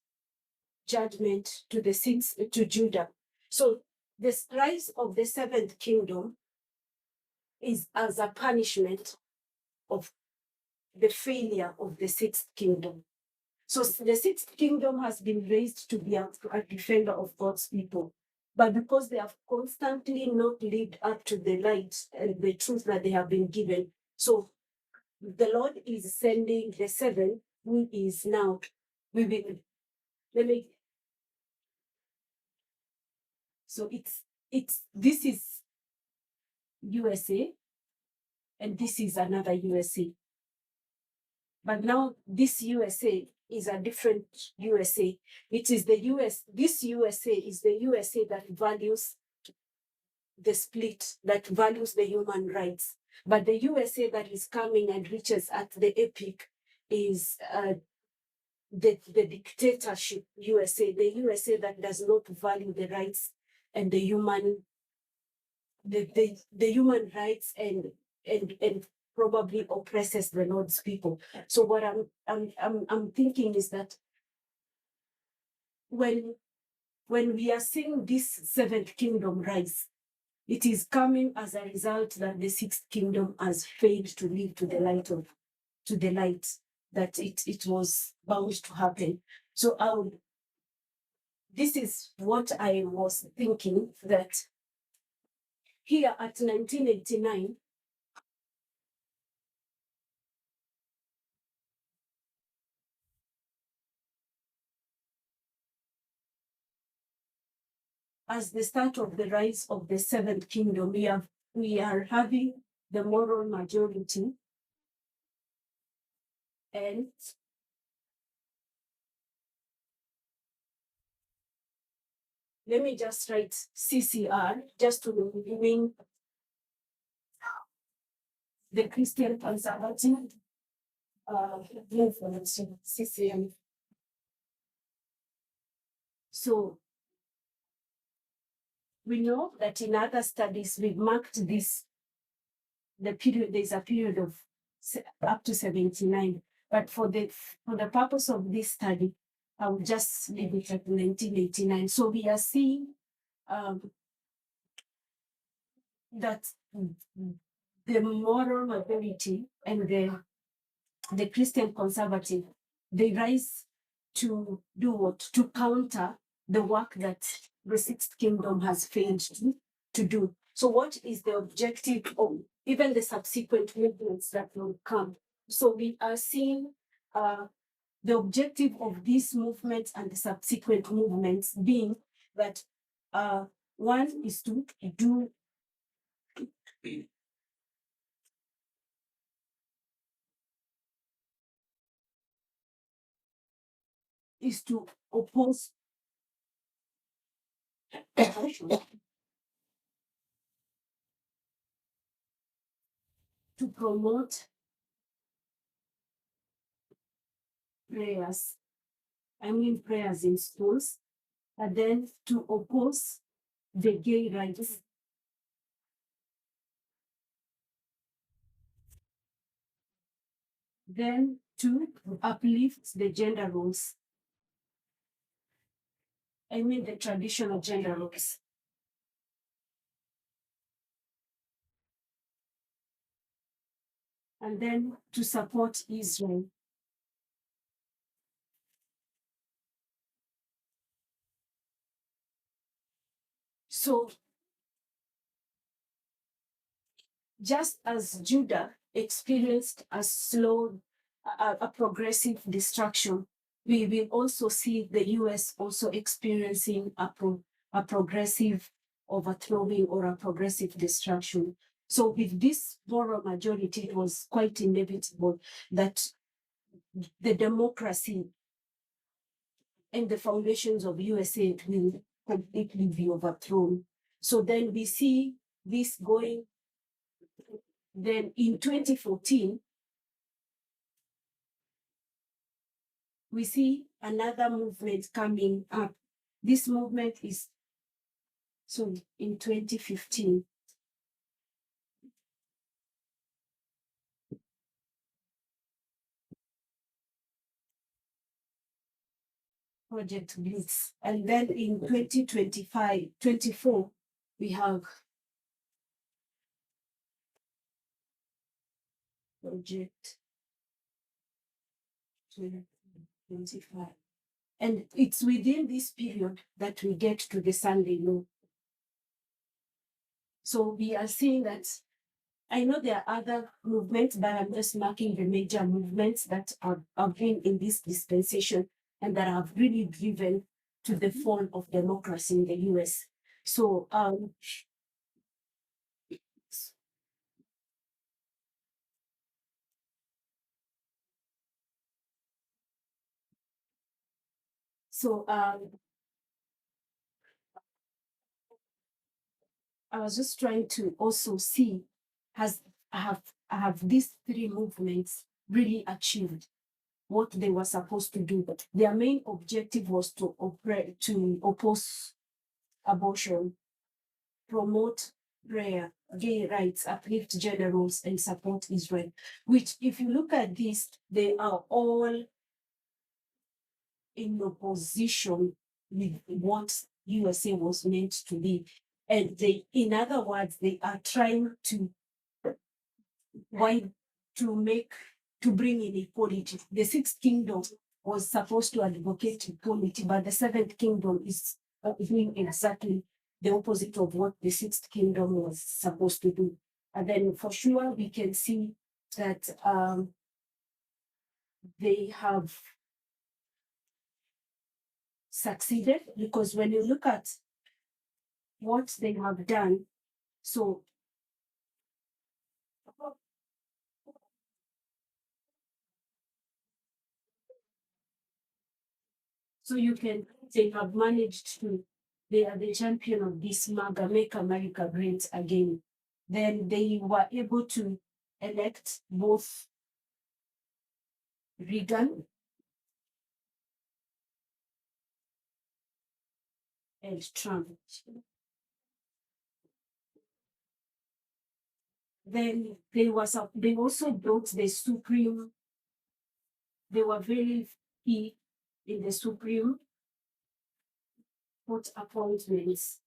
judgment to to Judah, so the rise of the seventh kingdom is as a punishment of the failure of the sixth kingdom. So the sixth kingdom has been raised to be a defender of God's people. But because they have constantly not lived up to the light and the truth that they have been given, so the Lord is sending the seven, who is now, so this is USA, and this is another USA. But now this USA is a different USA. It is this USA is the USA that values the split, that values the human rights. But the USA that is coming and reaches at the epic is the dictatorship USA, the USA that does not value the rights and the human human rights and probably oppresses the Lord's people. So what I'm thinking is that when we are seeing this seventh kingdom rise, it is coming as a result that the sixth kingdom has failed to live to the light that it was bound to happen. So this is what I was thinking, that here at 1989, as the start of the rise of the seventh kingdom, we are having the moral majority, and let me just write CCR just to mean the Christian conservative movement, CCM. So we know that in other studies we've marked this, there's a period of up to 79. But for the purpose of this study, I will just leave it at 1989. So we are seeing that the moral majority and the Christian conservative, they rise to do what? To counter the work that the Sixth Kingdom has failed to do. So what is the objective of even the subsequent movements that will come? So we are seeing the objective of these movements and the subsequent movements being that one is to do is to oppose to promote prayers. I mean prayers in schools, and then to oppose the gay rights. Then to uplift the gender roles. I mean the traditional gender roles. And then to support Israel. So just as Judah experienced a slow, a progressive destruction, we will also see the US also experiencing a progressive overthrowing or a progressive destruction. So with this moral majority, it was quite inevitable that the democracy and the foundations of USA will completely be overthrown. So then we see this going. Then in 2014, we see another movement coming up. This movement is, so in 2015, Project Blitz. And then in 2025, 24, we have Project 2025. And it's within this period that we get to the Sunday law. So we are seeing that I know there are other movements, but I'm just marking the major movements that have been in this dispensation and that have really driven to the fall of democracy in the US. So so I was just trying to also see has have these three movements really achieved what they were supposed to do. Their main objective was to oppose abortion, promote prayer, gay rights, uplift gender roles, and support Israel. Which, if you look at this, they are all in opposition with what USA was meant to be. And they, in other words, they are trying to bring in equality. The Sixth Kingdom was supposed to advocate equality, but the Seventh Kingdom is doing exactly the opposite of what the Sixth Kingdom was supposed to do. And then for sure, we can see that they have succeeded, because when you look at what they have done, so you can, they have managed to, they are the champion of this MAGA, Make America Great Again. Then they were able to elect both Reagan and Trump. Then they also built the Supreme, they were very key in the Supreme Court appointments.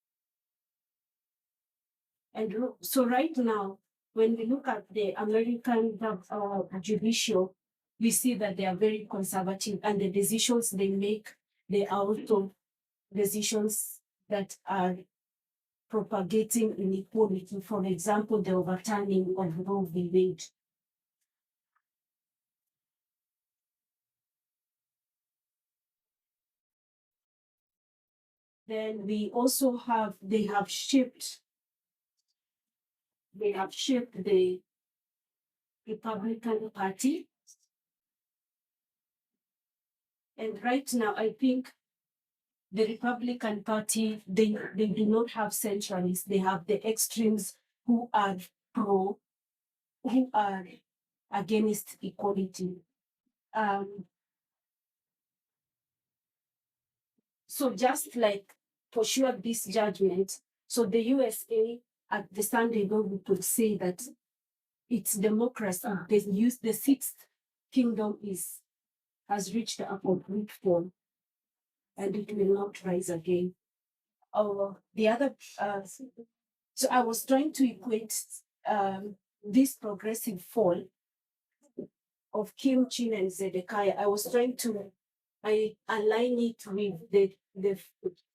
And so right now, when we look at the American judicial, we see that they are very conservative, and the decisions they make, they are also decisions that are propagating inequality. For example, the overturning of Roe v. Wade. Then we also have, they have shaped the Republican Party. And right now, I think the Republican Party, they do not have centralists. They have the extremes who are pro, who are against equality. So just like for sure this judgment, so the USA at the Sunday law, we could say that it's democracy. The sixth kingdom has reached a complete form, and it will not rise again. The other, so I was trying to equate this progressive fall of Kim, Chin, and Zedekiah. I was trying to align it with the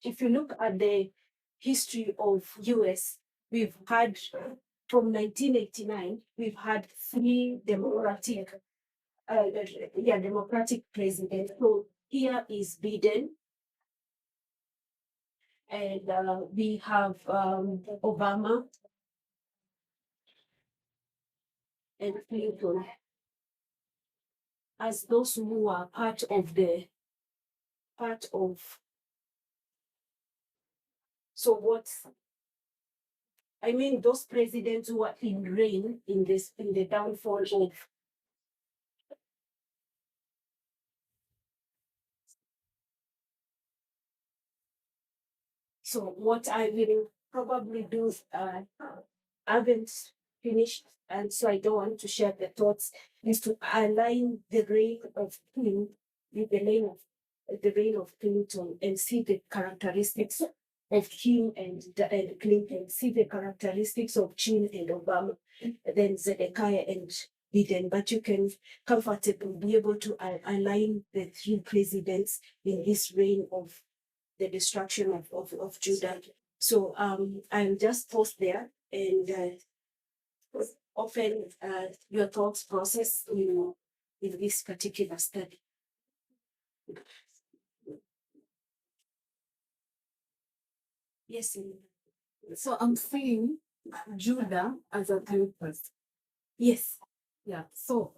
if you look at the history of US, we've had from 1989, we've had three democratic presidents. So here is Biden, and we have Obama and Clinton as those who are part of. So what I mean, those presidents who are in reign in the downfall of. So what I will probably do, I haven't finished, and so I don't want to share the thoughts, is to align the reign of Kim with the reign of Clinton, and see the characteristics of Kim and Clinton, see the characteristics of Chin and Obama, then Zedekiah and Biden. But you can comfortably be able to align the three presidents in this reign of the destruction of Judah. So I'll just pause there and open your thoughts process in this particular study. Yes. So I'm seeing Judah as a third person. Yes. Yeah. So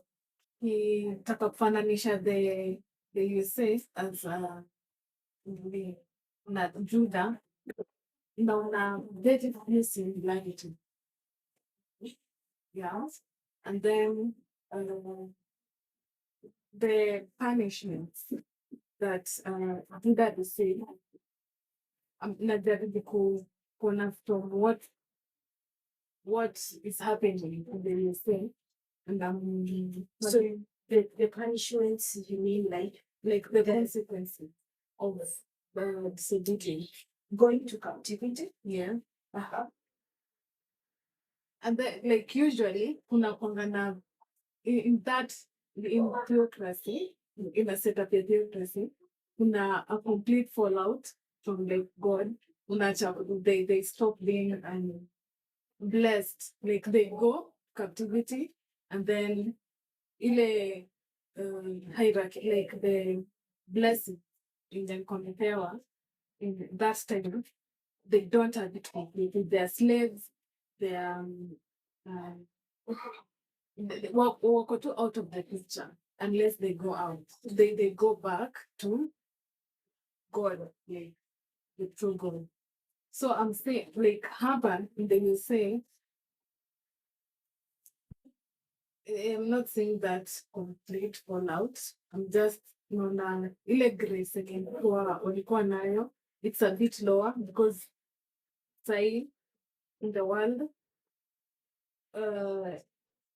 he takafananisha the USA as na Judah naona very few similarity. Yeah. And then the punishments that Judah received, najaribu kuona from what is happening in the USA. And so the punishments, you mean like the consequences of the disobedience, going to captivity? yeah. Uh-huh. And then, like usually kuna kwangana in theocracy, in a setup of theocracy, kuna a complete fallout from like God. They stop being blessed, like they go captivity, and then ile hierarchy, like the blessing in the Komepewa, in that time, they don't have it completely. They're slaves, they're walk out of the picture unless they go out. They go back to God, like the true God. So I'm saying, like Haban, they will say, I'm not saying that complete fallout. I'm just naona ile grace yenye walikuwa nayo, it's a bit lower because say in the world,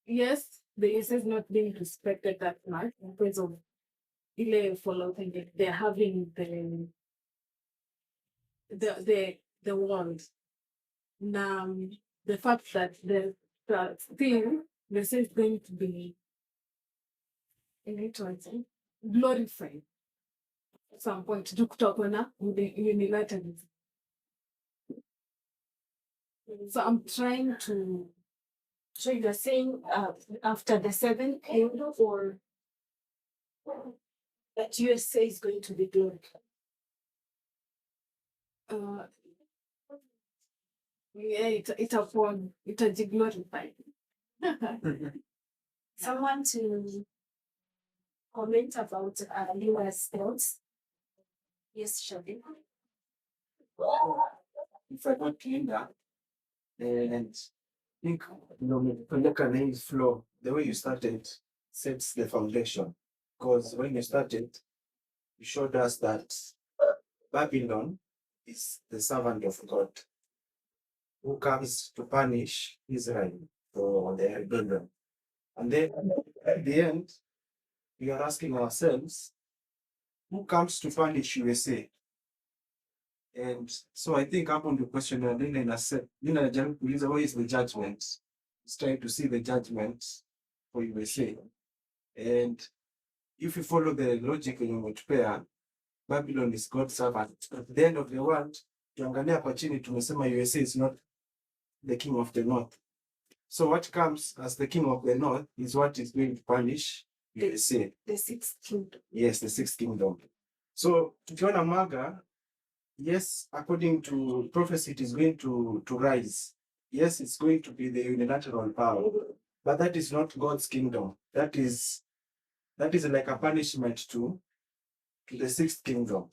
yes, the US is not being respected that much because of ile follow they're having the world. Now the fact that the thing they say is going to be glorified at some point juu kutakuwa na unilateralism. So I'm trying to. So you're saying after the seventh kingdom, or that USA is going to be glorified? Yeah, itaji glorified. Someone to comment about US thoughts. Yes, Shadi. If I got Linda, and think umepeleka na hii flow, the way you started sets the foundation. Because when you started, you showed us that Babylon is the servant of God who comes to punish Israel for their rebellion. And then at the end, we are asking ourselves, who comes to punish USA? And so I think upon the question of Nina inajaribu kuuliza where is the judgment? It's trying to see the judgment for USA. And if you follow the logic in umetupea, Babylon is God's servant. At the end of the world, tuangalia hapa chini tumesema USA is not the king of the north. So what comes as the king of the north is what is going to punish USA. The sixth kingdom. Yes, the sixth kingdom. So tukiona Maga, yes, according to prophecy, it is going to rise. Yes, it's going to be the unilateral power, but that is not God's kingdom. That is like a punishment to the sixth kingdom.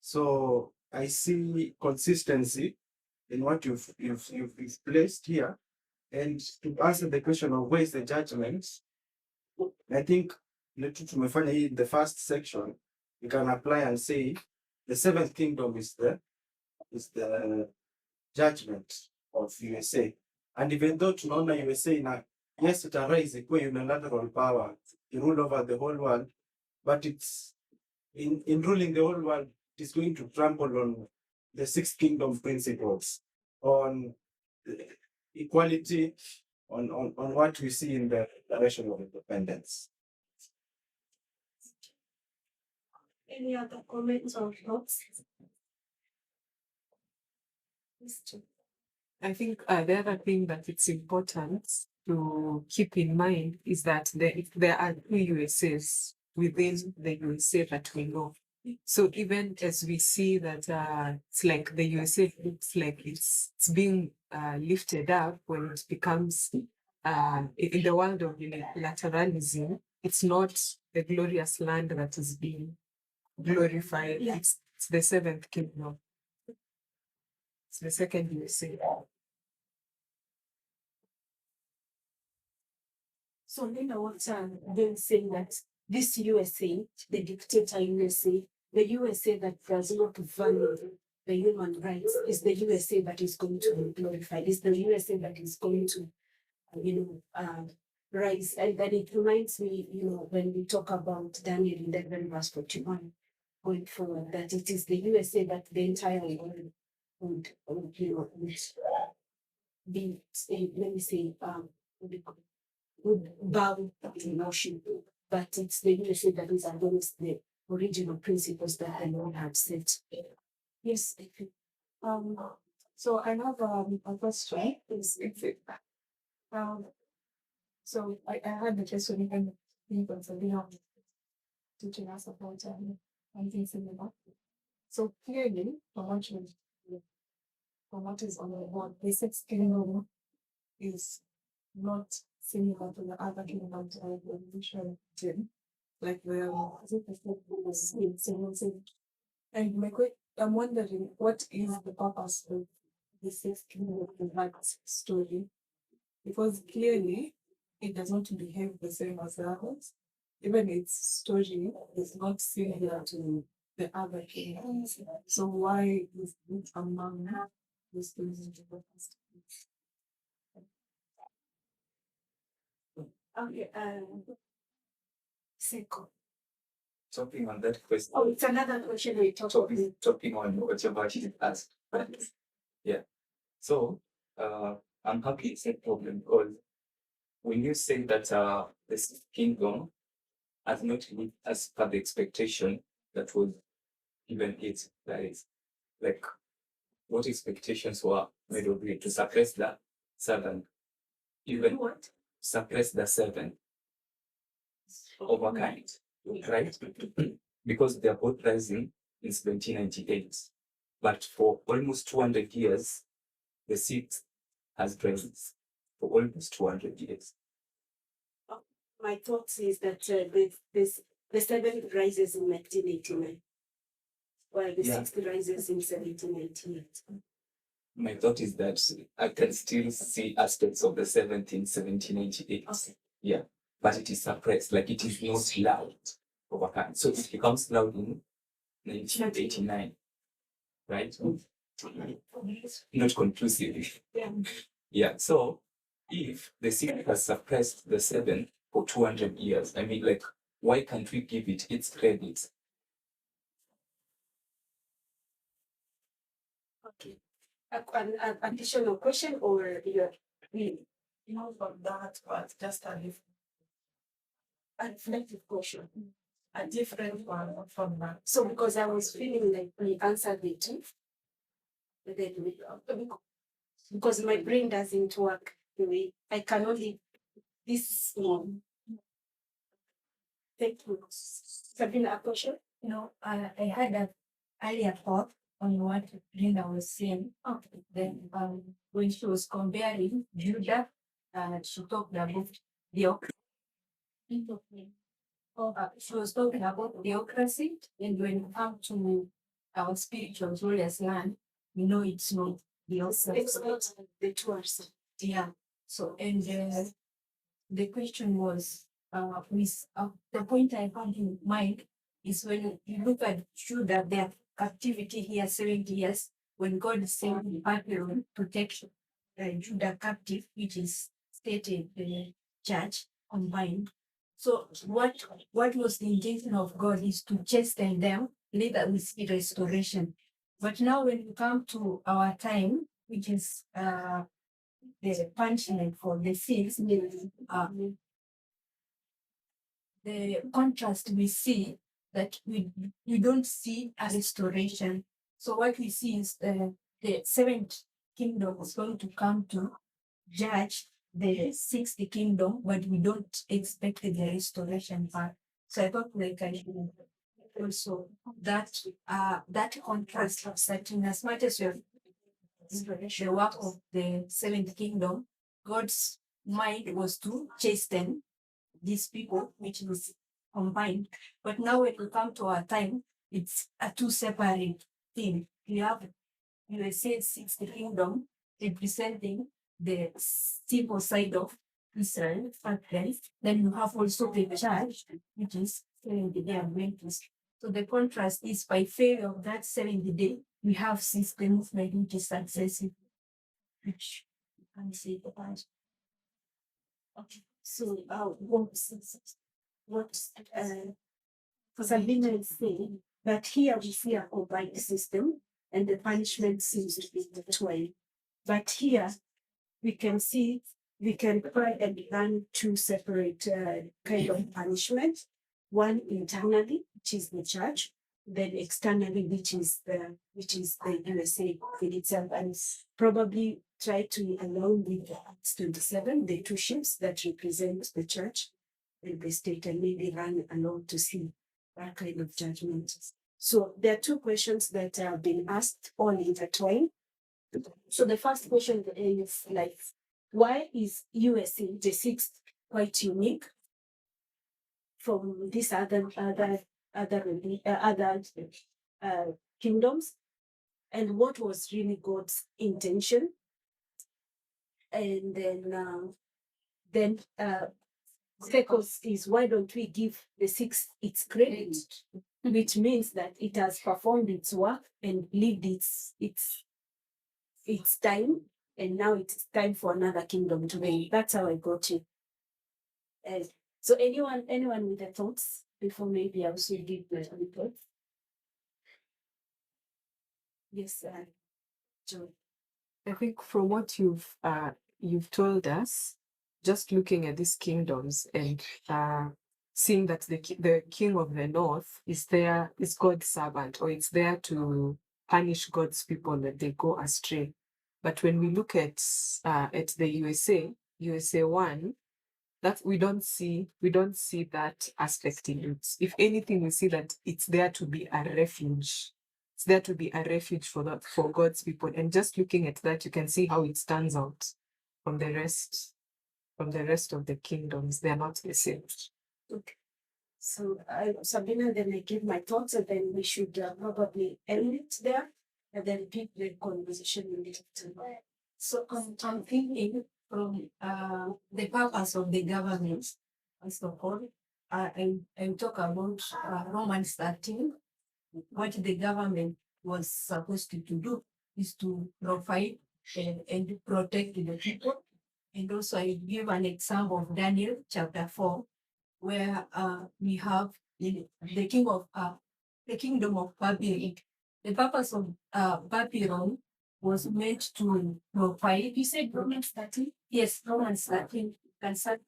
So I see consistency in what you've placed here. And to answer the question of where is the judgment, I think in the first section, you can apply and say the seventh kingdom is the judgment of USA. And even though tunaona USA na yes, it arise ikuwe unilateral power, it rule over the whole world, but it's in ruling the whole world, it is going to trample on the sixth kingdom principles, on equality, on what we see in the Declaration of Independence. Any other comments or thoughts? I think the other thing that it's important to keep in mind is that there are two USAs within the USA that we know. So even as we see that it's like the USA looks like it's being lifted up when it becomes in the world of unilateralism, it's not the glorious land that is being glorified. Yeah. It's the seventh kingdom. It's the second USA. So Nina, what they're saying that this USA, the dictator USA, the USA that does not value the human rights, is the USA that is going to be glorified. Is the USA that is going to, rise. And then it reminds me, when we talk about Daniel 11 verse 41, going forward, that it is the USA that the entire world would be, let me say, would bow in worship, but it's the USA that is against the original principles that the Lord had set. Yes, I think. So I have a question. So I had the question even people teaching us about something similar. So clearly, from what is on the board, the sixth kingdom is not similar to the other kingdoms of the Israel did. Like and I'm wondering what is the purpose of the sixth kingdom in that story? Because clearly it does not behave the same as the others. Even its story is not similar to the other kingdoms. So why is it among the stories of the past? Okay, Seko. Talking on that question. Oh, it's another question we talked about. Talking on whatever she asked. Yeah. So I'm happy it's a problem because when you say that this kingdom has not lived as per the expectation that was given it, that is like what expectations were made of it to suppress the servant, even What? suppress the servant, overcome it, right? Because they are both rising in 1798. But for almost 200 years, the sixth has risen for almost 200 years. My thoughts is that the seventh rises in 1989, while the Yeah. sixth rises in 1798. My thought is that I can still see aspects of the seventh in 1798. Okay. Yeah, but it is suppressed, like it is not loud overcome. So it becomes loud in 1989, right? Not conclusive. Yeah. Yeah, so if the sixth has suppressed the seven for 200 years, I mean, like, why can't we give it its credit? Okay. An additional question or your Not from that, but just a reflective question? a different one from that. So because I was feeling like we answered it, but then because my brain doesn't work the way I can only this one. Thank you. Sabina, a question? I had an earlier thought on what Linda was saying. Then when she was comparing Judah, she talked about she was talking about theocracy, and when you come to our spiritual glorious land, we know it's not theocracy. It's not the two are same. Yeah. So and the question was with the point I had in mind is when you look at Judah, their captivity here 70 years, when God sent Babylon to take Judah captive, which is stated the church combined. So what was the intention of God is to chasten them, later we see restoration. But now when we come to our time, which is the punishment for the sins, the contrast we see that we don't see a restoration. So what we see is the seventh kingdom is going to come to judge the sixth kingdom, but we don't expect the restoration part. So I thought like I should also that contrast of certain as much as we have the work of the seventh kingdom, God's mind was to chasten these people, which is combined. But now when we come to our time, it's a two separate thing. You have USA sixth kingdom representing the civil side of Israel, then you have also the church, which is 70-day Adventist. So the contrast is by failure of that 70-day, we have system movement which is successive, which you can say the past. Okay. So what Sabina is saying that here we see a combined system and the punishment seems to be intertwined. But here we can see we can try and learn two separate kind of punishment. One internally, which is the church, then externally, which is the USA in itself, and probably try to along with Acts 27, the two ships that represent the church and the state, and maybe run along to see that kind of judgment. So there are two questions that have been asked, all intertwined. So the first question is like, why is USA the sixth quite unique from these other kingdoms, and what was really God's intention? And then second is, why don't we give the sixth its credit, which means that it has performed its work and lived its time, and now it's time for another kingdom to reign. That's how I got it. So anyone with the thoughts before maybe I also give my report. Yes, Joy. I think from what you've told us, just looking at these kingdoms and seeing that the king of the north is there, is God's servant, or it's there to punish God's people that they go astray. But when we look at the USA one, that we don't see that aspect in it. If anything, we see that it's there to be a refuge. It's there to be a refuge for God's people. And just looking at that, you can see how it stands out from the rest of the kingdoms. They are not the same. Okay. So, Sabina, then I give my thoughts, and then we should probably end it there, and then pick the conversation in the afternoon. So I'm thinking from the purpose of the government, first of all, I talk about Romans 13. What the government was supposed to do is to provide and protect the people. And also I give an example of Daniel chapter 4, where we have the the kingdom of Babylon. The purpose of Babylon was meant to provide. You said Romans 13? Yes, Romans 13. You can start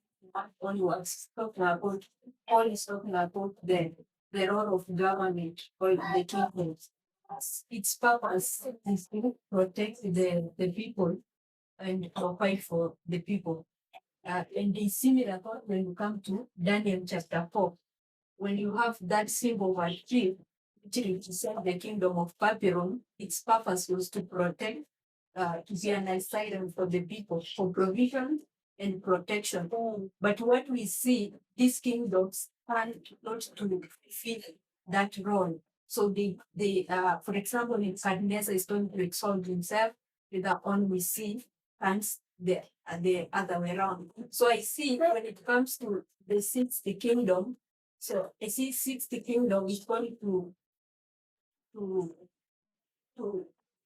onwards. Talking about Paul is talking about the role of government or the kingdom. Its purpose is to protect the people and provide for the people. And the similar thought when you come to Daniel chapter 4, when you have that symbol of a tree, which represents the kingdom of Babylon, its purpose was to protect, to be an asylum for the people, for provision and protection. But what we see, these kingdoms stand not to fulfill that role. So for example, in Nebuchadnezzar is going to exalt himself with the one we see, and the other way around. So I see when it comes to the sixth kingdom, so I see sixth kingdom is going to to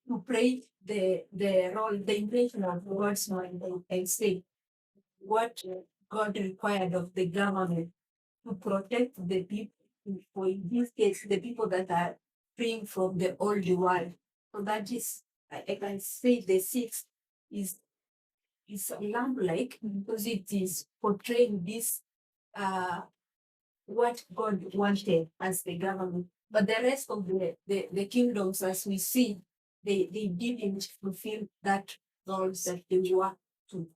to play the role, the intention of God's mind and say what God required of the government to protect the people, for in this case, the people that are freeing from the old world. So that is, I can say the sixth is lamb-like because it is portraying this what God wanted as the government. But the rest of the kingdoms, as we see, they didn't fulfill that role that they were to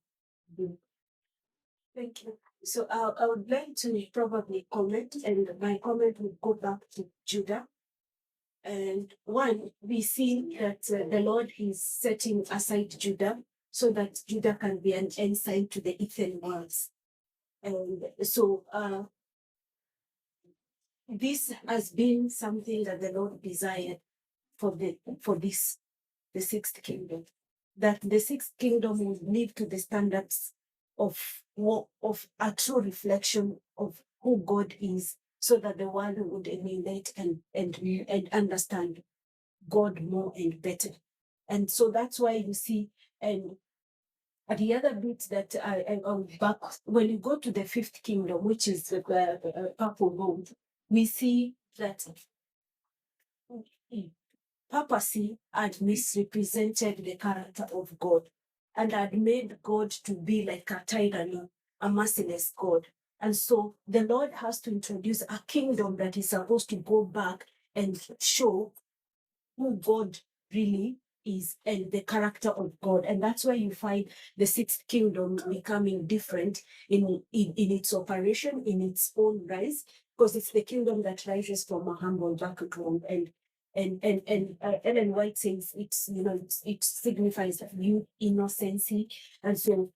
do. Thank you. So I would like to probably comment, and my comment will go back to Judah. And one, we see that the Lord is setting aside Judah so that Judah can be an ensign to the heathen worlds. And so this has been something that the Lord desired for the sixth kingdom, that the sixth kingdom would live to the standards of a true reflection of who God is, so that the world would emulate and understand God more and better. And so that's why you see, and the other bit that I back, when you go to the fifth kingdom, which is the purple gold, we see that papacy had misrepresented the character of God and had made God to be like a tyranny, a merciless God. And so the Lord has to introduce a kingdom that is supposed to go back and show who God really is and the character of God. And that's why you find the sixth kingdom becoming different in its operation, in its own rise, because it's the kingdom that rises from a humble background. And Ellen White says it signifies youth, innocency, and so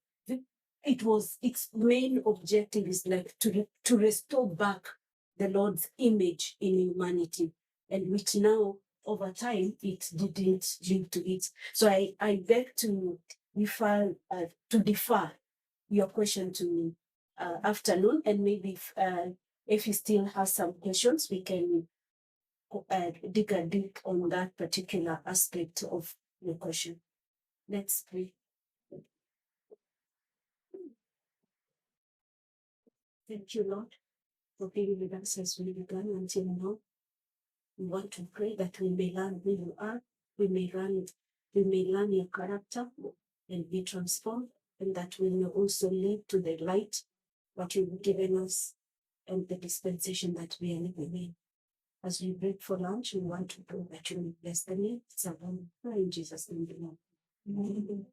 its main objective is like to restore back the Lord's image in humanity, and which now over time it didn't lead to it. So I beg to defer your question to afternoon, and maybe if he still has some questions, we can dig a deep on that particular aspect of your question. Let's pray. Thank you, Lord. for being with us as we began until now. We want to pray that we may learn who you are, we may learn your character and be transformed, and that we may also live to the light what you've given us and the dispensation that we are living in. As we break for lunch, we want to pray that you may bless the meal. It's a in Jesus' name. Amen.